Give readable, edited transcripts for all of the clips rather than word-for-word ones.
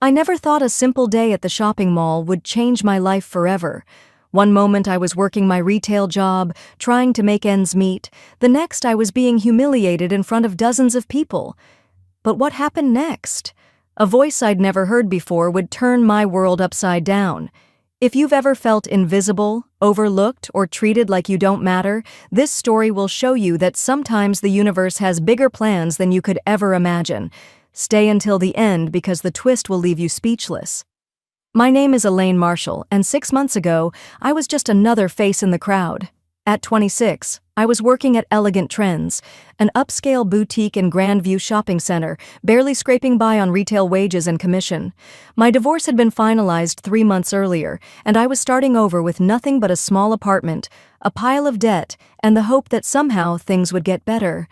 I never thought a simple day at the shopping mall would change my life forever. One moment I was working my retail job, trying to make ends meet. The next I was being humiliated in front of dozens of people. But what happened next? A voice I'd never heard before would turn my world upside down. If you've ever felt invisible, overlooked, or treated like you don't matter, this story will show you that sometimes the universe has bigger plans than you could ever imagine. Stay until the end because the twist will leave you speechless. My name is Elaine Marshall, and 6 months ago, I was just another face in the crowd. At 26, I was working at Elegant Trends, an upscale boutique in Grandview shopping center, barely scraping by on retail wages and commission. My divorce had been finalized 3 months earlier, and I was starting over with nothing but a small apartment, a pile of debt, and the hope that somehow things would get better.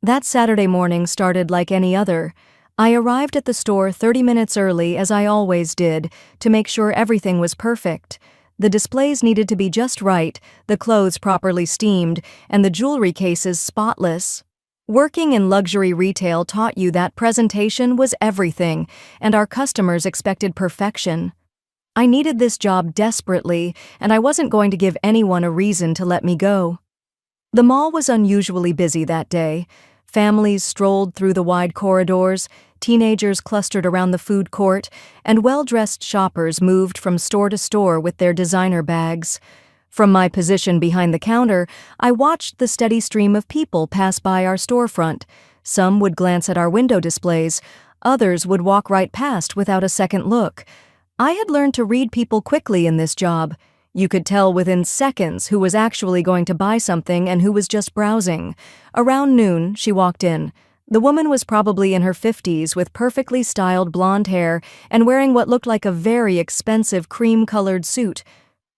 That Saturday morning started like any other. I arrived at the store 30 minutes early, as I always did, to make sure everything was perfect. The displays needed to be just right, the clothes properly steamed, and the jewelry cases spotless. Working in luxury retail taught you that presentation was everything, and our customers expected perfection. I needed this job desperately, and I wasn't going to give anyone a reason to let me go. The mall was unusually busy that day. Families strolled through the wide corridors, teenagers clustered around the food court, and well-dressed shoppers moved from store to store with their designer bags. From my position behind the counter, I watched the steady stream of people pass by our storefront. Some would glance at our window displays, others would walk right past without a second look. I had learned to read people quickly in this job. You could tell within seconds who was actually going to buy something and who was just browsing. Around noon, she walked in. The woman was probably in her 50s with perfectly styled blonde hair and wearing what looked like a very expensive cream-colored suit.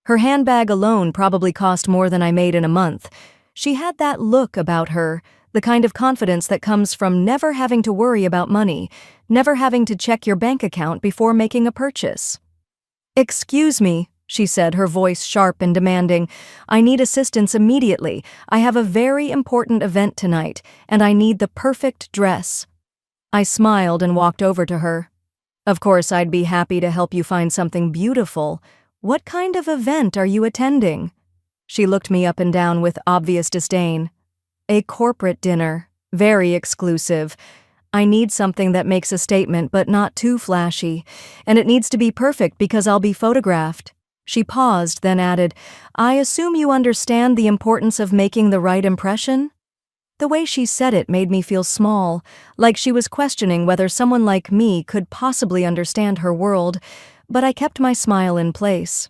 Her handbag alone probably cost more than I made in a month. She had that look about her, the kind of confidence that comes from never having to worry about money, never having to check your bank account before making a purchase. "Excuse me," she said, her voice sharp and demanding. "I need assistance immediately. I have a very important event tonight, and I need the perfect dress." I smiled and walked over to her. "Of course, I'd be happy to help you find something beautiful. What kind of event are you attending?" She looked me up and down with obvious disdain. "A corporate dinner. Very exclusive. I need something that makes a statement but not too flashy, and it needs to be perfect because I'll be photographed." She paused, then added, "I assume you understand the importance of making the right impression?" The way she said it made me feel small, like she was questioning whether someone like me could possibly understand her world, but I kept my smile in place.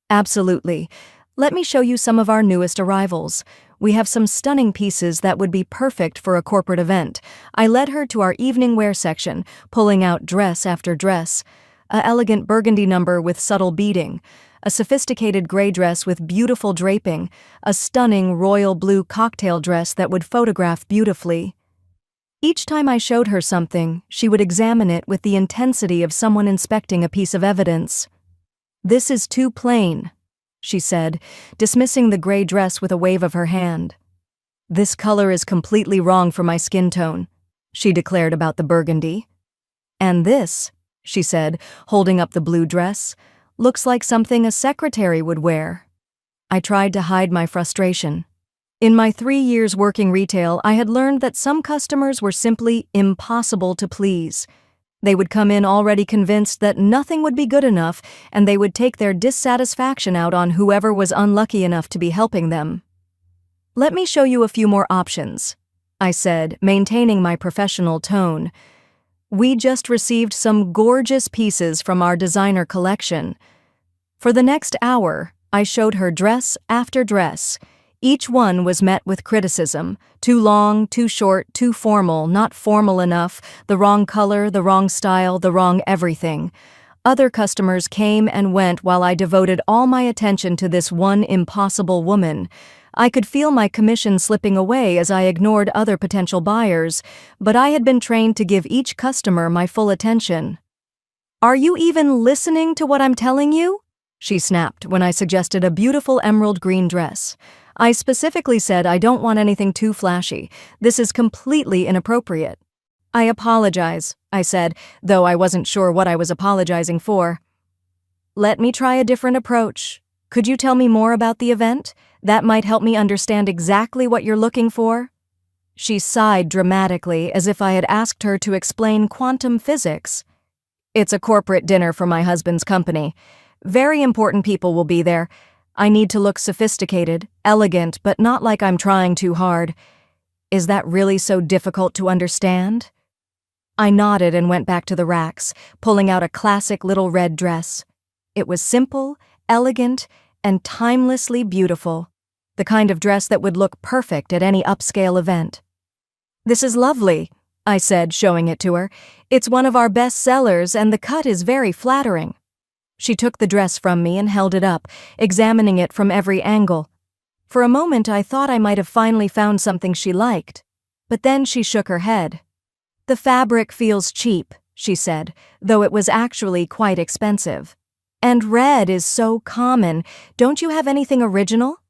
"Absolutely. Let me show you some of our newest arrivals. We have some stunning pieces that would be perfect for a corporate event." I led her to our evening wear section, pulling out dress after dress. An elegant burgundy number with subtle beading, a sophisticated gray dress with beautiful draping, a stunning royal blue cocktail dress that would photograph beautifully. Each time I showed her something, she would examine it with the intensity of someone inspecting a piece of evidence. "This is too plain," she said, dismissing the gray dress with a wave of her hand. "This color is completely wrong for my skin tone," she declared about the burgundy. "And this," she said, holding up the blue dress, "looks like something a secretary would wear." I tried to hide my frustration. In my 3 years working retail, I had learned that some customers were simply impossible to please. They would come in already convinced that nothing would be good enough, and they would take their dissatisfaction out on whoever was unlucky enough to be helping them. "Let me show you a few more options," I said, maintaining my professional tone. "We just received some gorgeous pieces from our designer collection." For the next hour, I showed her dress after dress. Each one was met with criticism. Too long, too short, too formal, not formal enough, the wrong color, the wrong style, the wrong everything. Other customers came and went while I devoted all my attention to this one impossible woman. I could feel my commission slipping away as I ignored other potential buyers, but I had been trained to give each customer my full attention. "Are you even listening to what I'm telling you?" she snapped when I suggested a beautiful emerald green dress. I specifically said I don't want anything too flashy. This is completely inappropriate. I apologize, I said, though I wasn't sure what I was apologizing for. Let me try a different approach. Could you tell me more about the event? That might help me understand exactly what you're looking for. She sighed dramatically, as if I had asked her to explain quantum physics. It's a corporate dinner for my husband's company. Very important people will be there. I need to look sophisticated, elegant, but not like I'm trying too hard. Is that really so difficult to understand? I nodded and went back to the racks, pulling out a classic little red dress. It was simple, elegant, and timelessly beautiful. The kind of dress that would look perfect at any upscale event. This is lovely, I said, showing it to her. It's one of our best sellers, and the cut is very flattering. She took the dress from me and held it up, examining it from every angle. For a moment I thought I might have finally found something she liked, but then she shook her head. The fabric feels cheap, she said, though it was actually quite expensive. And red is so common. Don't you have anything original?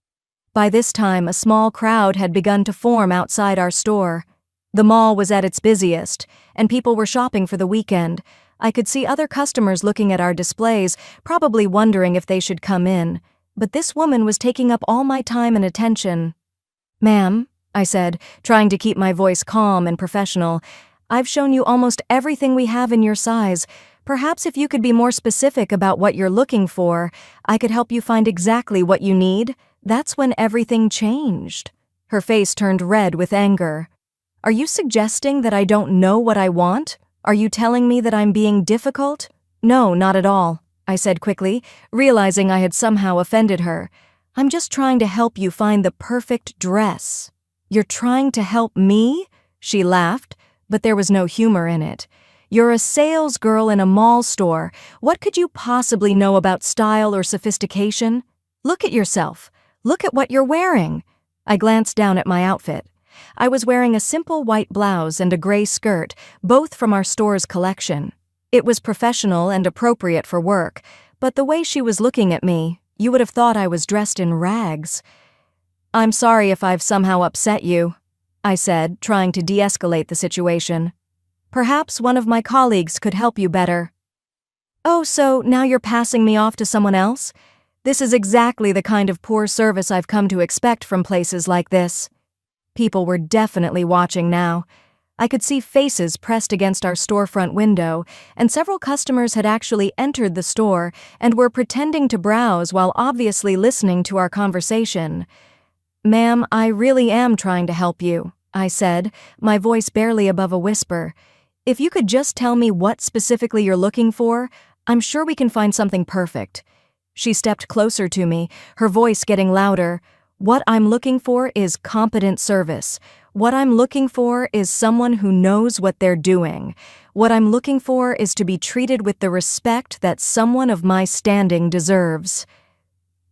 By this time, a small crowd had begun to form outside our store. The mall was at its busiest, and people were shopping for the weekend. I could see other customers looking at our displays, probably wondering if they should come in. But this woman was taking up all my time and attention. Ma'am, I said, trying to keep my voice calm and professional, I've shown you almost everything we have in your size. Perhaps if you could be more specific about what you're looking for, I could help you find exactly what you need. That's when everything changed. Her face turned red with anger. Are you suggesting that I don't know what I want? Are you telling me that I'm being difficult? No, not at all, I said quickly, realizing I had somehow offended her. I'm just trying to help you find the perfect dress. You're trying to help me? She laughed, but there was no humor in it. You're a sales girl in a mall store. What could you possibly know about style or sophistication? Look at yourself. Look at what you're wearing. I glanced down at my outfit. I was wearing a simple white blouse and a gray skirt, both from our store's collection. It was professional and appropriate for work, but the way she was looking at me, you would have thought I was dressed in rags. I'm sorry if I've somehow upset you, I said, trying to de-escalate the situation. Perhaps one of my colleagues could help you better. Oh, so now you're passing me off to someone else? This is exactly the kind of poor service I've come to expect from places like this. People were definitely watching now. I could see faces pressed against our storefront window, and several customers had actually entered the store and were pretending to browse while obviously listening to our conversation. Ma'am, I really am trying to help you, I said, my voice barely above a whisper. If you could just tell me what specifically you're looking for, I'm sure we can find something perfect. She stepped closer to me, her voice getting louder. What I'm looking for is competent service. What I'm looking for is someone who knows what they're doing. What I'm looking for is to be treated with the respect that someone of my standing deserves.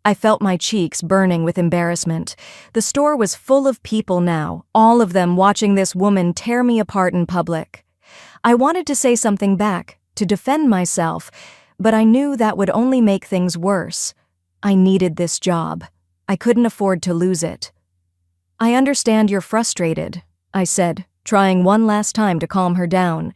I felt my cheeks burning with embarrassment. The store was full of people now, all of them watching this woman tear me apart in public. I wanted to say something back, to defend myself, but I knew that would only make things worse. I needed this job. I couldn't afford to lose it. I understand you're frustrated, I said, trying one last time to calm her down.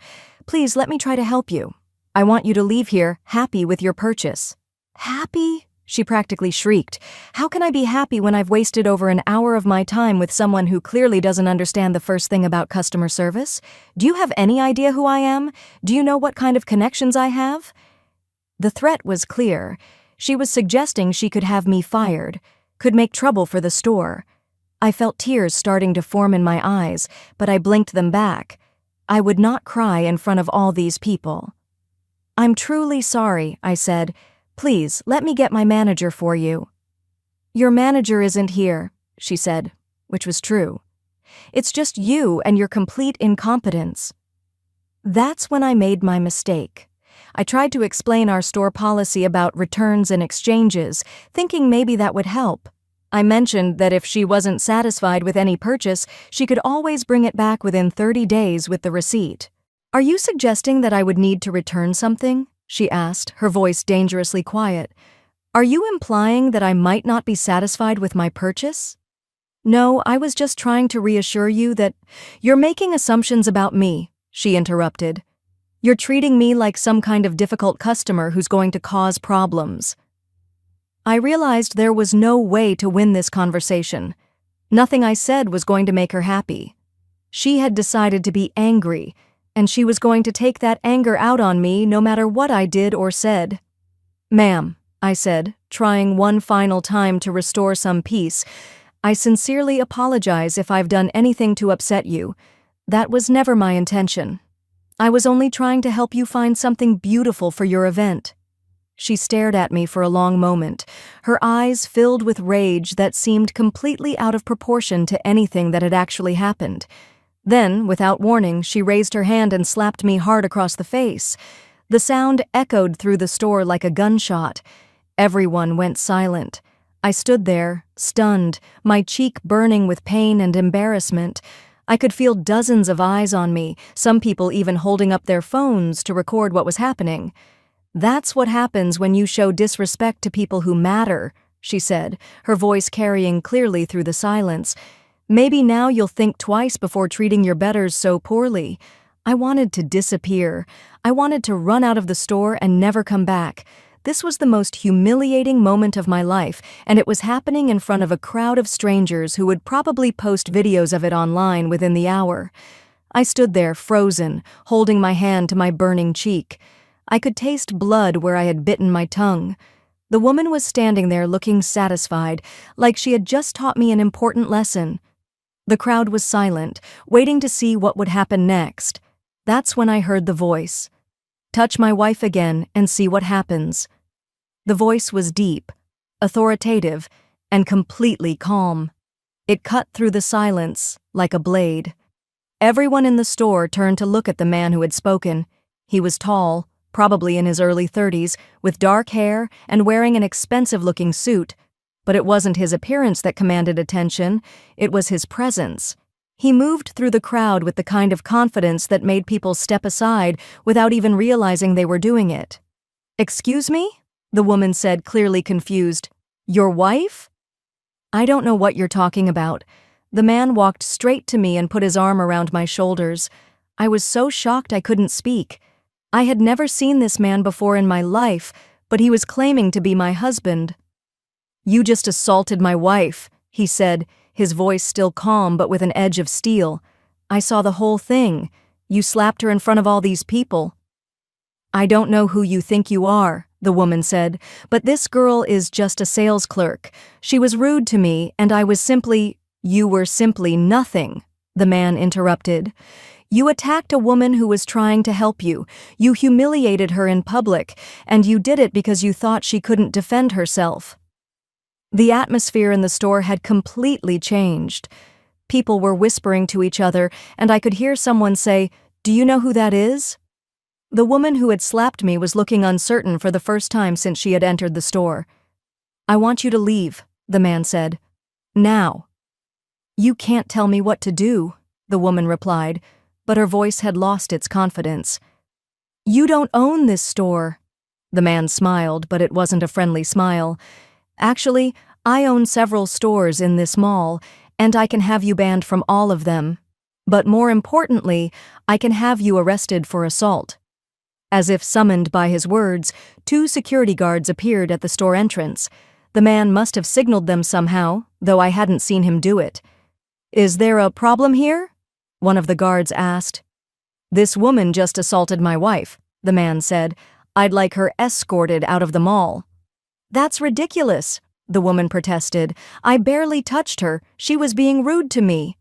Please let me try to help you. I want you to leave here happy with your purchase. Happy? She practically shrieked. How can I be happy when I've wasted over an hour of my time with someone who clearly doesn't understand the first thing about customer service? Do you have any idea who I am? Do you know what kind of connections I have? The threat was clear. She was suggesting she could have me fired, could make trouble for the store. I felt tears starting to form in my eyes, but I blinked them back. I would not cry in front of all these people. I'm truly sorry, I said. Please, let me get my manager for you. Your manager isn't here, she said, which was true. It's just you and your complete incompetence. That's when I made my mistake. I tried to explain our store policy about returns and exchanges, thinking maybe that would help. I mentioned that if she wasn't satisfied with any purchase, she could always bring it back within 30 days with the receipt. Are you suggesting that I would need to return something? She asked, her voice dangerously quiet. Are you implying that I might not be satisfied with my purchase? No, I was just trying to reassure you that you're making assumptions about me, she interrupted. "You're treating me like some kind of difficult customer who's going to cause problems." I realized there was no way to win this conversation. Nothing I said was going to make her happy. She had decided to be angry, and she was going to take that anger out on me no matter what I did or said. "Ma'am," I said, trying one final time to restore some peace, "I sincerely apologize if I've done anything to upset you. That was never my intention. I was only trying to help you find something beautiful for your event." She stared at me for a long moment, her eyes filled with rage that seemed completely out of proportion to anything that had actually happened. Then, without warning, she raised her hand and slapped me hard across the face. The sound echoed through the store like a gunshot. Everyone went silent. I stood there, stunned, my cheek burning with pain and embarrassment. I could feel dozens of eyes on me, some people even holding up their phones to record what was happening. "That's what happens when you show disrespect to people who matter," she said, her voice carrying clearly through the silence. "Maybe now you'll think twice before treating your betters so poorly." I wanted to disappear. I wanted to run out of the store and never come back. This was the most humiliating moment of my life, and it was happening in front of a crowd of strangers who would probably post videos of it online within the hour. I stood there, frozen, holding my hand to my burning cheek. I could taste blood where I had bitten my tongue. The woman was standing there looking satisfied, like she had just taught me an important lesson. The crowd was silent, waiting to see what would happen next. That's when I heard the voice. "Touch my wife again and see what happens." The voice was deep, authoritative, and completely calm. It cut through the silence like a blade. Everyone in the store turned to look at the man who had spoken. He was tall, probably in his early 30s, with dark hair and wearing an expensive-looking suit. But it wasn't his appearance that commanded attention, it was his presence. He moved through the crowd with the kind of confidence that made people step aside without even realizing they were doing it. "Excuse me?" the woman said, clearly confused. "Your wife?" "I don't know what you're talking about." The man walked straight to me and put his arm around my shoulders. I was so shocked I couldn't speak. I had never seen this man before in my life, but he was claiming to be my husband. "You just assaulted my wife," he said, his voice still calm but with an edge of steel. "I saw the whole thing. You slapped her in front of all these people." "I don't know who you think you are," the woman said, "but this girl is just a sales clerk. She was rude to me, and I was simply—" "You were simply nothing," the man interrupted. "You attacked a woman who was trying to help you. You humiliated her in public, and you did it because you thought she couldn't defend herself." The atmosphere in the store had completely changed. People were whispering to each other, and I could hear someone say, "Do you know who that is?" The woman who had slapped me was looking uncertain for the first time since she had entered the store. "I want you to leave," the man said. "Now." "You can't tell me what to do," the woman replied, but her voice had lost its confidence. "You don't own this store." The man smiled, but it wasn't a friendly smile. "Actually, I own several stores in this mall, and I can have you banned from all of them. But more importantly, I can have you arrested for assault." As if summoned by his words, 2 security guards appeared at the store entrance. The man must have signaled them somehow, though I hadn't seen him do it. "Is there a problem here?" one of the guards asked. "This woman just assaulted my wife," the man said. "I'd like her escorted out of the mall." "That's ridiculous," the woman protested. "I barely touched her. She was being rude to me."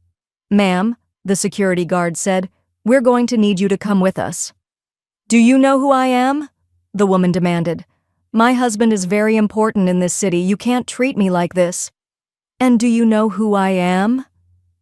"Ma'am," the security guard said, "we're going to need you to come with us." "Do you know who I am?" the woman demanded. "My husband is very important in this city. You can't treat me like this." "And do you know who I am?"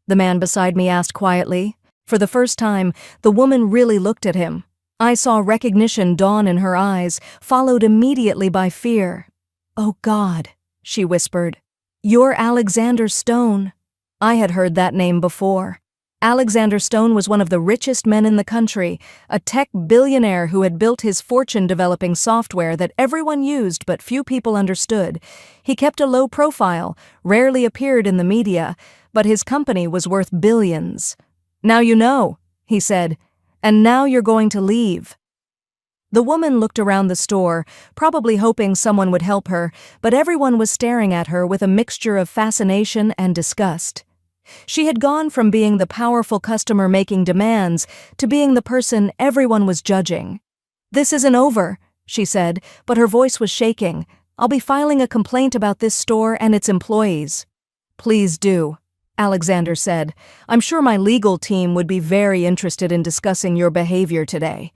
the man beside me asked quietly. For the first time, the woman really looked at him. I saw recognition dawn in her eyes, followed immediately by fear. "Oh God," she whispered. "You're Alexander Stone." I had heard that name before. Alexander Stone was one of the richest men in the country, a tech billionaire who had built his fortune developing software that everyone used but few people understood. He kept a low profile, rarely appeared in the media, but his company was worth billions. "Now you know," he said. And now you're going to leave." The woman looked around the store, probably hoping someone would help her, but everyone was staring at her with a mixture of fascination and disgust. She had gone from being the powerful customer making demands to being the person everyone was judging. "This isn't over," she said, but her voice was shaking. "I'll be filing a complaint about this store and its employees." "Please do," Alexander said. "I'm sure my legal team would be very interested in discussing your behavior today."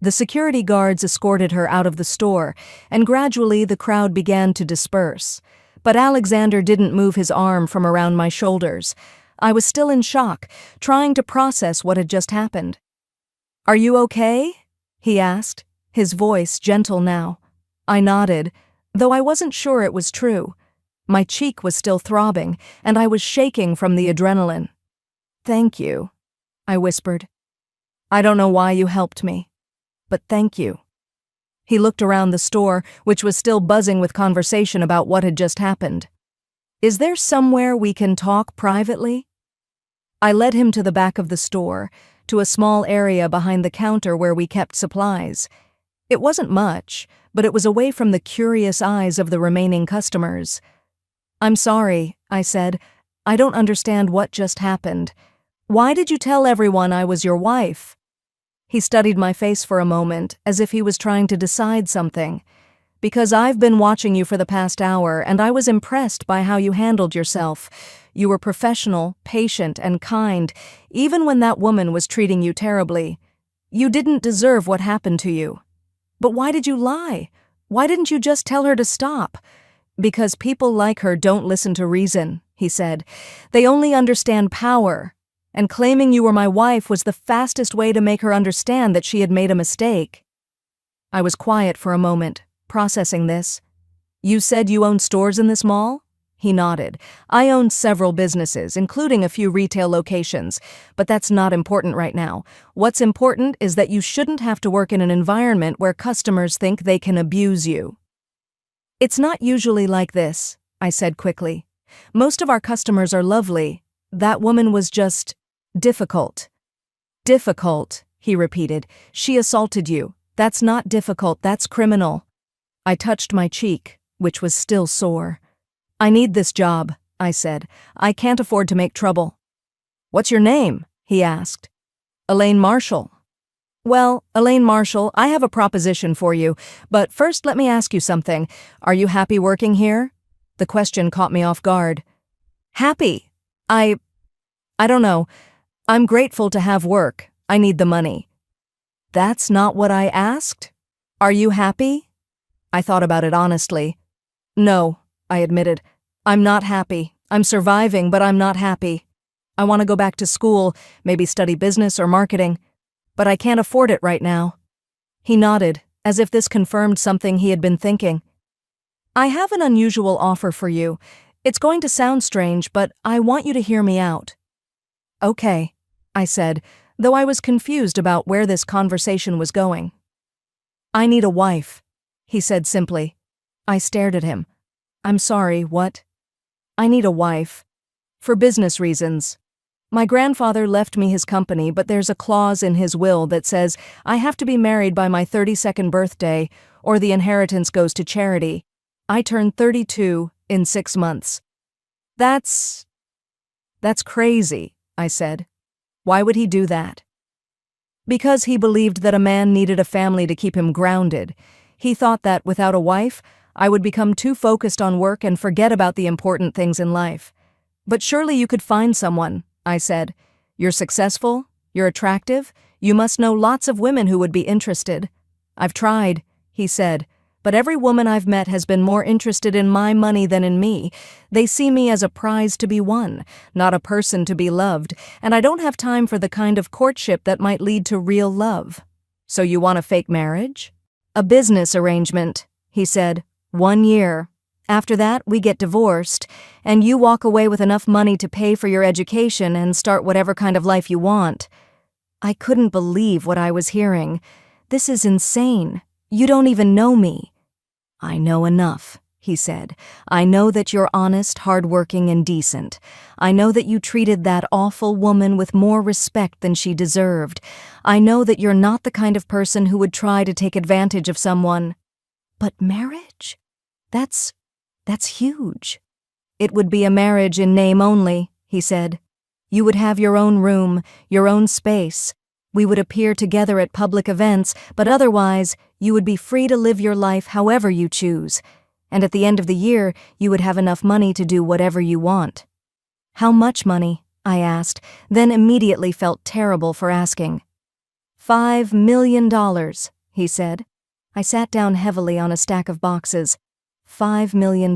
The security guards escorted her out of the store, and gradually the crowd began to disperse. But Alexander didn't move his arm from around my shoulders. I was still in shock, trying to process what had just happened. "Are you okay?" he asked, his voice gentle now. I nodded, though I wasn't sure it was true. My cheek was still throbbing, and I was shaking from the adrenaline. "Thank you," I whispered. "I don't know why you helped me, but thank you." He looked around the store, which was still buzzing with conversation about what had just happened. "Is there somewhere we can talk privately?" I led him to the back of the store, to a small area behind the counter where we kept supplies. It wasn't much, but it was away from the curious eyes of the remaining customers. "I'm sorry," I said. "I don't understand what just happened. Why did you tell everyone I was your wife?" He studied my face for a moment, as if he was trying to decide something. "Because I've been watching you for the past hour, and I was impressed by how you handled yourself. You were professional, patient, and kind, even when that woman was treating you terribly. You didn't deserve what happened to you." "But why did you lie? Why didn't you just tell her to stop?" "Because people like her don't listen to reason," he said. "They only understand power. And claiming you were my wife was the fastest way to make her understand that she had made a mistake." I was quiet for a moment, processing this. "You said you own stores in this mall?" He nodded. "I own several businesses, including a few retail locations, but that's not important right now. What's important is that you shouldn't have to work in an environment where customers think they can abuse you." "It's not usually like this," I said quickly. "Most of our customers are lovely. That woman was just difficult." "Difficult," he repeated. "She assaulted you. That's not difficult, that's criminal." I touched my cheek, which was still sore. "I need this job," I said. "I can't afford to make trouble." "What's your name?" he asked. "Elaine Marshall." "Well, Elaine Marshall, I have a proposition for you, but first let me ask you something. Are you happy working here?" The question caught me off guard. "Happy? I don't know. I'm grateful to have work. I need the money." "That's not what I asked. Are you happy?" I thought about it honestly. "No," I admitted. "I'm not happy. I'm surviving, but I'm not happy. I want to go back to school, maybe study business or marketing, but I can't afford it right now." He nodded, as if this confirmed something he had been thinking. "I have an unusual offer for you. It's going to sound strange, but I want you to hear me out." "Okay," I said, though I was confused about where this conversation was going. "I need a wife," he said simply. I stared at him. "I'm sorry, what?" "I need a wife. For business reasons. My grandfather left me his company, but there's a clause in his will that says I have to be married by my 32nd birthday, or the inheritance goes to charity. I turn 32 in 6 months." That's crazy," I said. "Why would he do that?" "Because he believed that a man needed a family to keep him grounded. He thought that without a wife, I would become too focused on work and forget about the important things in life." "But surely you could find someone," I said. "You're successful, you're attractive, you must know lots of women who would be interested." "I've tried," he said, "but every woman I've met has been more interested in my money than in me. They see me as a prize to be won, not a person to be loved, and I don't have time for the kind of courtship that might lead to real love." "So you want a fake marriage?" "A business arrangement," he said. 1 year. After that, we get divorced, and you walk away with enough money to pay for your education and start whatever kind of life you want." I couldn't believe what I was hearing. "This is insane. You don't even know me." "I know enough," he said. "I know that you're honest, hardworking, and decent. I know that you treated that awful woman with more respect than she deserved. I know that you're not the kind of person who would try to take advantage of someone." "But marriage? That's huge." "It would be a marriage in name only," he said. "You would have your own room, your own space. We would appear together at public events, but otherwise, you would be free to live your life however you choose. And at the end of the year, you would have enough money to do whatever you want." "How much money?" I asked, then immediately felt terrible for asking. $5 million, he said. I sat down heavily on a stack of boxes. $5 million.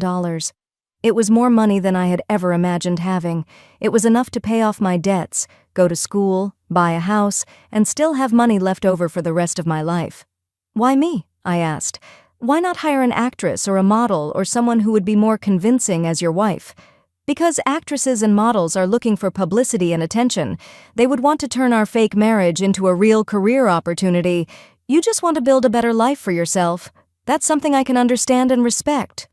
It was more money than I had ever imagined having. It was enough to pay off my debts, go to school, buy a house, and still have money left over for the rest of my life. "Why me?" I asked. "Why not hire an actress or a model or someone who would be more convincing as your wife?" "Because actresses and models are looking for publicity and attention. They would want to turn our fake marriage into a real career opportunity. You just want to build a better life for yourself. That's something I can understand and respect."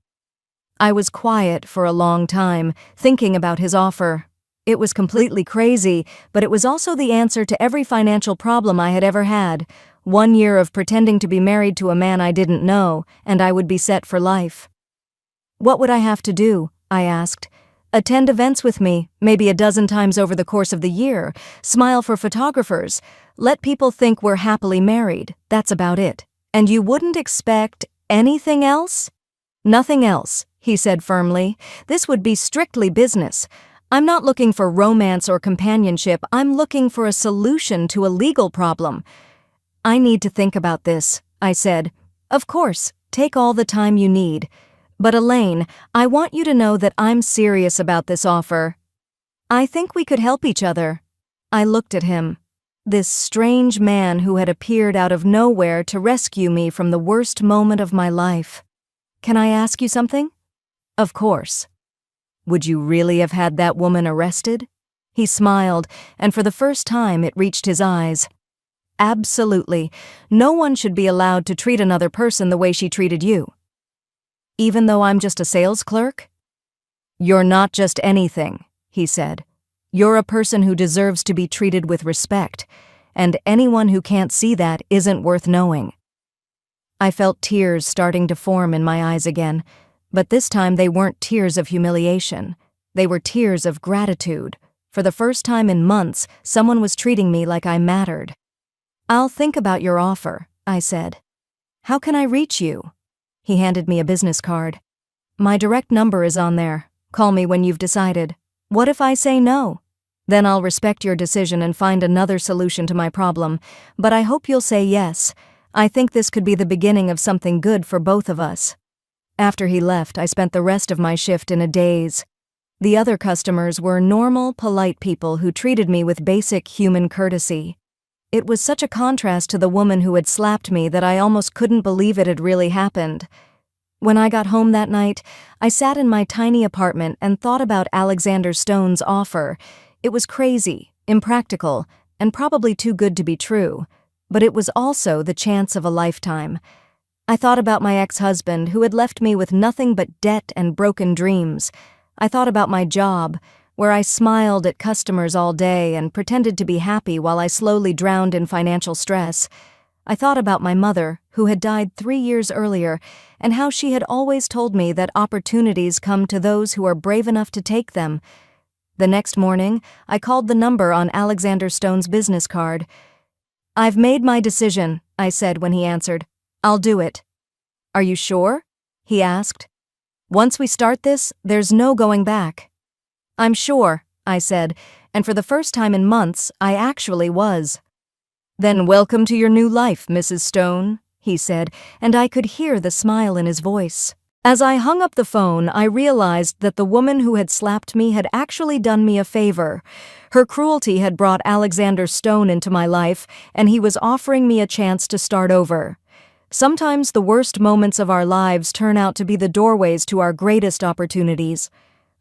I was quiet for a long time, thinking about his offer. It was completely crazy, but it was also the answer to every financial problem I had ever had. 1 year of pretending to be married to a man I didn't know, and I would be set for life. "What would I have to do?" I asked. "Attend events with me, maybe a dozen times over the course of the year, smile for photographers, let people think we're happily married, that's about it. And you wouldn't expect anything else?" "Nothing else," he said firmly. "This would be strictly business. I'm not looking for romance or companionship, I'm looking for a solution to a legal problem." "I need to think about this," I said. "Of course, take all the time you need. But Elaine, I want you to know that I'm serious about this offer. I think we could help each other." I looked at him. This strange man who had appeared out of nowhere to rescue me from the worst moment of my life. "Can I ask you something?" "Of course." "Would you really have had that woman arrested?" He smiled, and for the first time it reached his eyes. "Absolutely. No one should be allowed to treat another person the way she treated you." "Even though I'm just a sales clerk?" "You're not just anything," he said. "You're a person who deserves to be treated with respect, and anyone who can't see that isn't worth knowing." I felt tears starting to form in my eyes again, but this time they weren't tears of humiliation. They were tears of gratitude. For the first time in months, someone was treating me like I mattered. "I'll think about your offer," I said. "How can I reach you?" He handed me a business card. "My direct number is on there. Call me when you've decided. What if I say no? Then I'll respect your decision and find another solution to my problem, but I hope you'll say yes. I think this could be the beginning of something good for both of us." After he left, I spent the rest of my shift in a daze. The other customers were normal, polite people who treated me with basic human courtesy. It was such a contrast to the woman who had slapped me that I almost couldn't believe it had really happened. When I got home that night, I sat in my tiny apartment and thought about Alexander Stone's offer. It was crazy, impractical, and probably too good to be true, but it was also the chance of a lifetime. I thought about my ex-husband who had left me with nothing but debt and broken dreams. I thought about my job, where I smiled at customers all day and pretended to be happy while I slowly drowned in financial stress. I thought about my mother, who had died 3 years earlier, and how she had always told me that opportunities come to those who are brave enough to take them. The next morning, I called the number on Alexander Stone's business card. "I've made my decision," I said when he answered. "I'll do it." "Are you sure?" he asked. "Once we start this, there's no going back." "I'm sure," I said, and for the first time in months, I actually was. "Then welcome to your new life, Mrs. Stone," he said, and I could hear the smile in his voice. As I hung up the phone, I realized that the woman who had slapped me had actually done me a favor. Her cruelty had brought Alexander Stone into my life, and he was offering me a chance to start over. Sometimes the worst moments of our lives turn out to be the doorways to our greatest opportunities.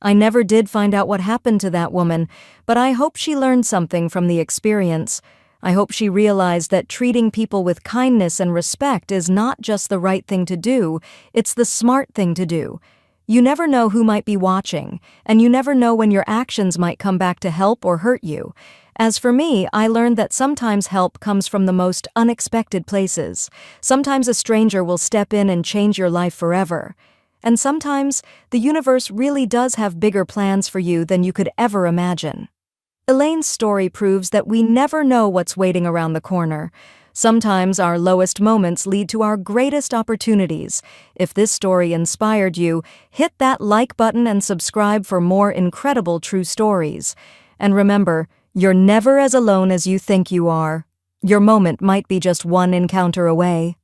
I never did find out what happened to that woman, but I hope she learned something from the experience. I hope she realized that treating people with kindness and respect is not just the right thing to do, it's the smart thing to do. You never know who might be watching, and you never know when your actions might come back to help or hurt you. As for me, I learned that sometimes help comes from the most unexpected places. Sometimes a stranger will step in and change your life forever. And sometimes, the universe really does have bigger plans for you than you could ever imagine. Elaine's story proves that we never know what's waiting around the corner. Sometimes our lowest moments lead to our greatest opportunities. If this story inspired you, hit that like button and subscribe for more incredible true stories. And remember, you're never as alone as you think you are. Your moment might be just one encounter away.